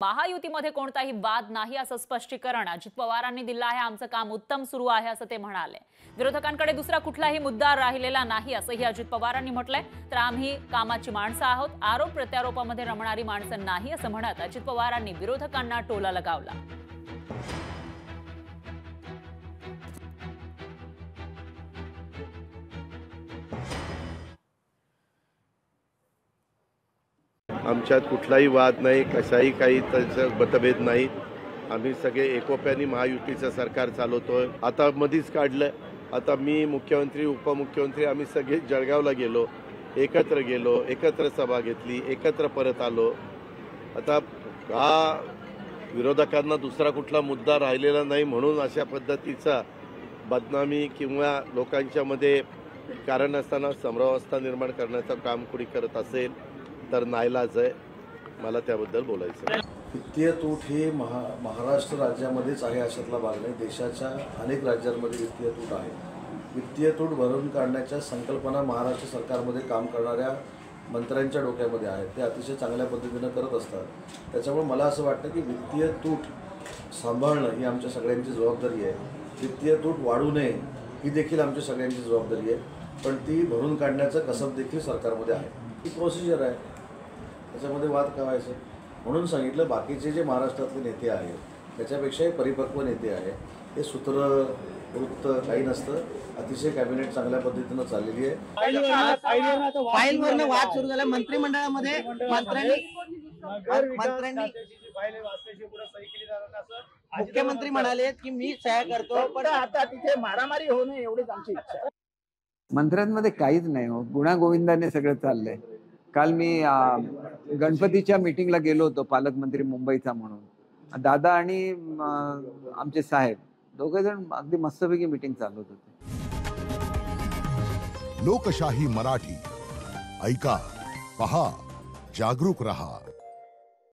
महायुतीमध्ये कोणताही वाद नाही असं स्पष्टीकरण अजित पवारांनी दिलं आहे। आमचं काम उत्तम सुरू आहे असं ते म्हणाले। विरोधकांकडे दुसरा कुठलाही मुद्दा राहिलेला नाही असंही अजित पवारांनी म्हटलंय। तर आम्ही कामाची माणसं आहोत, आरोप प्रत्यारोपामध्ये रमणारी माणसं नाही असं म्हणत अजित पवारांनी विरोधकांना टोला लगावला। आमच्यात कुठलाही वाद नाही, कशाही काही त्याचा मतभेद नाही। आम्ही सगळे एकोप्याने महायुतीचं सरकार चालवतोय। आता मधीच काढलं, आता मी मुख्यमंत्री उपमुख्यमंत्री आम्ही सगळे जळगावला गेलो, एकत्र सभा घेतली, एकत्र परत आलो। आता हा विरोधकांना दुसरा कुठला मुद्दा राहिलेला नाही म्हणून अशा पद्धतीचा बदनामी किंवा लोकांच्या मध्ये कारण असताना समरवस्था निर्माण करण्याचं काम कोणी करत असेल तर नाईलाज आहे, मला त्याबद्दल बोलायचं आहे। वित्तीय तूट ही महाराष्ट्र राज्यामध्येच आहे अशातला भाग नाही, देशाच्या अनेक राज्यांमध्ये वित्तीय तूट आहे। वित्तीय तूट भरून काढण्याच्या संकल्पना महाराष्ट्र सरकारमध्ये काम करणाऱ्या मंत्र्यांच्या डोक्यामध्ये आहेत, ते अतिशय चांगल्या पद्धतीनं करत असतात। त्याच्यामुळे मला असं वाटतं की वित्तीय तूट सांभाळणं ही आमच्या सगळ्यांची जबाबदारी आहे। वित्तीय तूट वाढू नये ही देखील आमच्या सगळ्यांची जबाबदारी आहे, पण ती भरून काढण्याचं कसब देखील सरकारमध्ये आहे। ही प्रोसिजर आहे, त्याच्यामध्ये वाद करायचं म्हणून सांगितलं। बाकीचे जे महाराष्ट्रातले नेते आहेत त्याच्यापेक्षाही परिपक्व नेते आहे, हे सूत्रवृत्त काही नसतं, अतिशय कॅबिनेट चांगल्या पद्धतीनं चाललेली आहे। फाईलवरनं वाद सुरू झाला मंत्रिमंडळामध्ये। मुख्यमंत्री म्हणाले की मी सह्या करतो, पण आता तिथे मारामारी होऊ नये एवढीच आमची इच्छा आहे। मंत्र्यांमध्ये काहीच नाही हो, गुणागोविंदाने सगळं चाललंय। काल मी गणपतीच्या मीटिंगला गेलो होतो, पालकमंत्री मुंबईचा म्हणून। दादा आणि आमचे साहेब दोघे जण अगदी मस्तपैकी मीटिंग चालवत होते। लोकशाही मराठी ऐका, पहा, जागरूक रहा।